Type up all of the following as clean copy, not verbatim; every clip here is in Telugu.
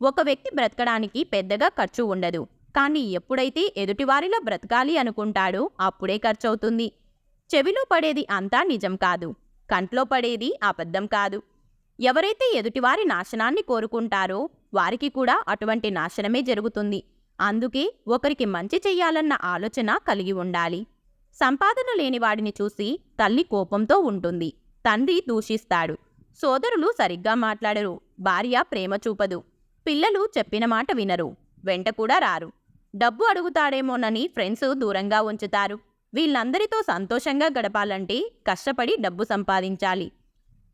ఒక వ్యక్తి బ్రతకడానికి పెద్దగా ఖర్చు ఉండదు. కానీ ఎప్పుడైతే ఎదుటివారిలా బ్రతకాలి అనుకుంటాడో అప్పుడే ఖర్చవుతుంది. చెవిలో పడేది అంతా నిజం కాదు. కంట్లో పడేది అబద్ధం కాదు. ఎవరైతే ఎదుటివారి నాశనాన్ని కోరుకుంటారో వారికి కూడా అటువంటి నాశనమే జరుగుతుంది. అందుకే ఒకరికి మంచి చెయ్యాలన్న ఆలోచన కలిగి ఉండాలి. సంపాదన లేనివాడిని చూసి తల్లి కోపంతో ఉంటుంది. తండ్రి దూషిస్తాడు. సోదరులు సరిగ్గా మాట్లాడరు. భార్య ప్రేమ చూపదు. పిల్లలు చెప్పిన మాట వినరు. వెంట కూడా రారు. డబ్బు అడుగుతాడేమోనని ఫ్రెండ్స్ దూరంగా ఉంచుతారు. వీళ్ళందరితో సంతోషంగా గడపాలంటే కష్టపడి డబ్బు సంపాదించాలి.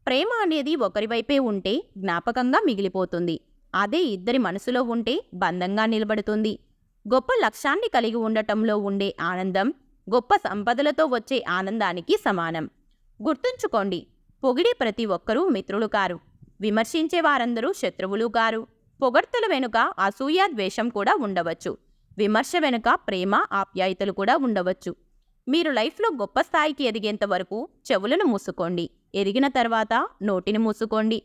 ప్రేమ అనేది ఒకరివైపే ఉంటే జ్ఞాపకంగా మిగిలిపోతుంది. అదే ఇద్దరి మనసులో ఉంటే బంధంగా నిలబడుతుంది. గొప్ప లక్ష్యాన్ని కలిగి ఉండటంలో ఉండే ఆనందం గొప్ప సంపదలతో వచ్చే ఆనందానికి సమానం. గుర్తుంచుకోండి, పొగిడే ప్రతి ఒక్కరూ మిత్రులు కారు. విమర్శించే వారందరూ శత్రువులు కారు. పొగడ్తల వెనుక అసూయ, ద్వేషం కూడా ఉండవచ్చు. విమర్శ వెనుక ప్రేమ, ఆప్యాయతలు కూడా ఉండవచ్చు. మీరు లైఫ్లో గొప్ప స్థాయికి ఎదిగేంత వరకు చెవులను మూసుకోండి. ఎదిగిన తర్వాత నోటిని మూసుకోండి.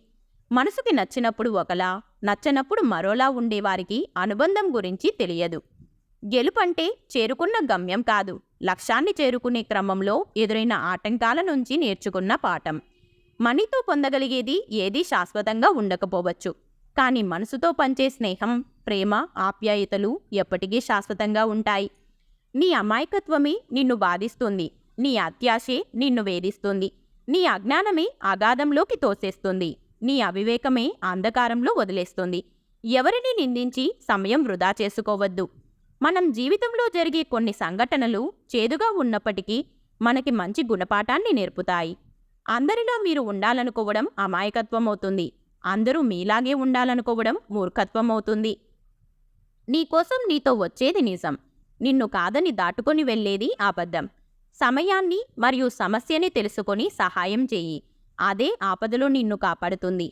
మనసుకి నచ్చినప్పుడు ఒకలా, నచ్చనప్పుడు మరోలా ఉండేవారికి అనుబంధం గురించి తెలియదు. గెలుపంటే చేరుకున్న గమ్యం కాదు, లక్ష్యాన్ని చేరుకునే క్రమంలో ఎదురైన ఆటంకాల నుంచి నేర్చుకున్న పాఠం. మనీతో పొందగలిగేది ఏదీ శాశ్వతంగా ఉండకపోవచ్చు. కానీ మనసుతో పంచే స్నేహం, ప్రేమ, ఆప్యాయతలు ఎప్పటికీ శాశ్వతంగా ఉంటాయి. నీ అమాయకత్వమే నిన్ను బాధిస్తుంది. నీ అత్యాశే నిన్ను వేధిస్తుంది. నీ అజ్ఞానమే అగాధంలోకి తోసేస్తుంది. నీ అవివేకమే అంధకారంలో వదిలేస్తుంది. ఎవరిని నిందించి సమయం వృధా చేసుకోవద్దు. మనం జీవితంలో జరిగే కొన్ని సంఘటనలు చేదుగా ఉన్నప్పటికీ మనకి మంచి గుణపాఠాన్ని నేర్పుతాయి. అందరిలో మీరు ఉండాలనుకోవడం అమాయకత్వం అవుతుంది. అందరూ మీలాగే ఉండాలనుకోవడం మూర్ఖత్వం అవుతుంది. నీకోసం నీతో వచ్చేది నిజం. నిన్ను కాదని దాటుకొని వెళ్ళేది అబద్ధం. సమయాన్ని మరియు సమస్యని తెలుసుకొని సహాయం చెయ్యి. అదే ఆపదలో నిన్ను కాపాడుతుంది.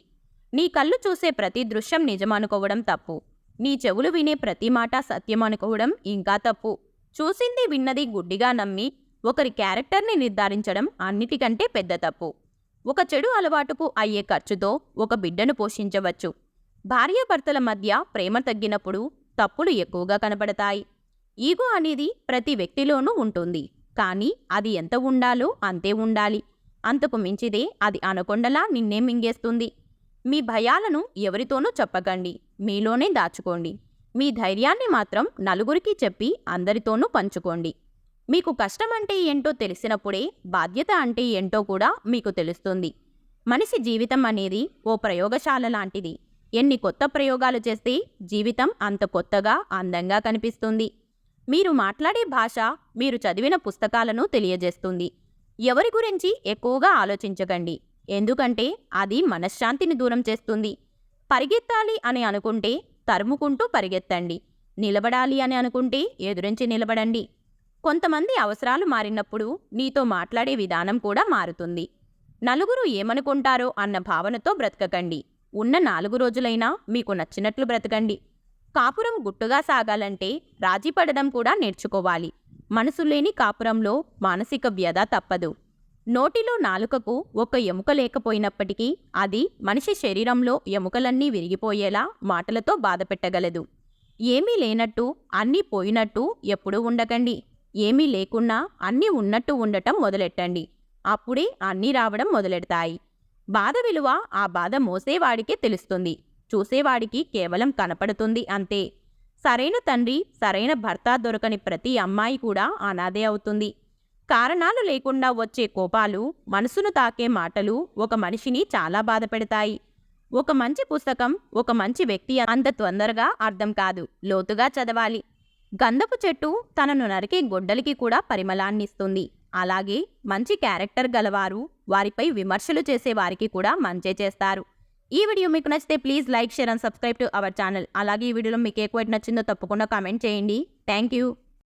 నీ కళ్ళు చూసే ప్రతి దృశ్యం నిజమనుకోవడం తప్పు. నీ చెవులు వినే ప్రతి మాట సత్యం అనుకోవడం ఇంకా తప్పు. చూసింది విన్నది గుడ్డిగా నమ్మి ఒకరి క్యారెక్టర్ని నిర్ధారించడం అన్నిటికంటే పెద్ద తప్పు. ఒక చెడు అలవాటుకు అయ్యే ఖర్చుతో ఒక బిడ్డను పోషించవచ్చు. భార్యాభర్తల మధ్య ప్రేమ తగ్గినప్పుడు తప్పులు ఎక్కువగా కనబడతాయి. ఈగో అనేది ప్రతి వ్యక్తిలోనూ ఉంటుంది. కానీ అది ఎంత ఉండాలో అంతే ఉండాలి. అంతకు మించిదే అది అనకొండలా నిన్నే మింగేస్తుంది. మీ భయాలను ఎవరితోనూ చెప్పకండి. మీలోనే దాచుకోండి. మీ ధైర్యాన్ని మాత్రం నలుగురికి చెప్పి అందరితోనూ పంచుకోండి. మీకు కష్టం అంటే ఏంటో తెలిసినప్పుడే బాధ్యత అంటే ఏంటో కూడా మీకు తెలుస్తుంది. మనిషి జీవితం అనేది ఓ ప్రయోగశాల లాంటిది. ఎన్ని కొత్త ప్రయోగాలు చేస్తే జీవితం అంత కొత్తగా, అందంగా కనిపిస్తుంది. మీరు మాట్లాడే భాష మీరు చదివిన పుస్తకాలను తెలియజేస్తుంది. ఎవరి గురించి ఎక్కువగా ఆలోచించకండి. ఎందుకంటే అది మనశ్శాంతిని దూరం చేస్తుంది. పరిగెత్తాలి అని అనుకుంటే తరుముకుంటూ పరిగెత్తండి. నిలబడాలి అని అనుకుంటే ఎదురించి నిలబడండి. కొంతమంది అవసరాలు మారినప్పుడు నీతో మాట్లాడే విధానం కూడా మారుతుంది. నలుగురు ఏమనుకుంటారో అన్న భావనతో బ్రతకకండి. ఉన్న 4 రోజులైనా మీకు నచ్చినట్లు బ్రతకండి. కాపురం గుట్టుగా సాగాలంటే రాజీ పడడం కూడా నేర్చుకోవాలి. మనసు లేని కాపురంలో మానసిక వ్యధ తప్పదు. నోటిలో నాలుకకు ఒక ఎముక లేకపోయినప్పటికీ అది మనిషి శరీరంలో ఎముకలన్నీ విరిగిపోయేలా మాటలతో బాధపెట్టగలదు. ఏమీ లేనట్టు అన్నీ పోయినట్టు ఎప్పుడూ ఉండకండి. ఏమీ లేకున్నా అన్నీ ఉన్నట్టు ఉండటం మొదలెట్టండి. అప్పుడే అన్నీ రావడం మొదలెడతాయి. బాధ విలువ ఆ బాధ మోసేవాడికే తెలుస్తుంది. చూసేవాడికి కేవలం కనపడుతుంది అంతే. సరైన తండ్రి, సరైన భర్త దొరకని ప్రతి అమ్మాయి కూడా అనాథే అవుతుంది. కారణాలు లేకుండా వచ్చే కోపాలు, మనసును తాకే మాటలు ఒక మనిషిని చాలా బాధ పెడతాయి. ఒక మంచి పుస్తకం, ఒక మంచి వ్యక్తి అంత తొందరగా అర్థం కాదు, లోతుగా చదవాలి. గంధపు చెట్టు తనను నరికే గొడ్డలికి కూడా పరిమళాన్నిస్తుంది. అలాగే మంచి క్యారెక్టర్ గలవారు వారిపై విమర్శలు చేసే వారికి కూడా మంచే చేస్తారు. ఈ వీడియో మీకు నచ్చితే please like, share and subscribe to our channel. అలాగే ఈ వీడియోలో మీకు ఏ క్వైట్ నచ్చిందో తప్పకుండా కామెంట్ చేయండి. Thank you.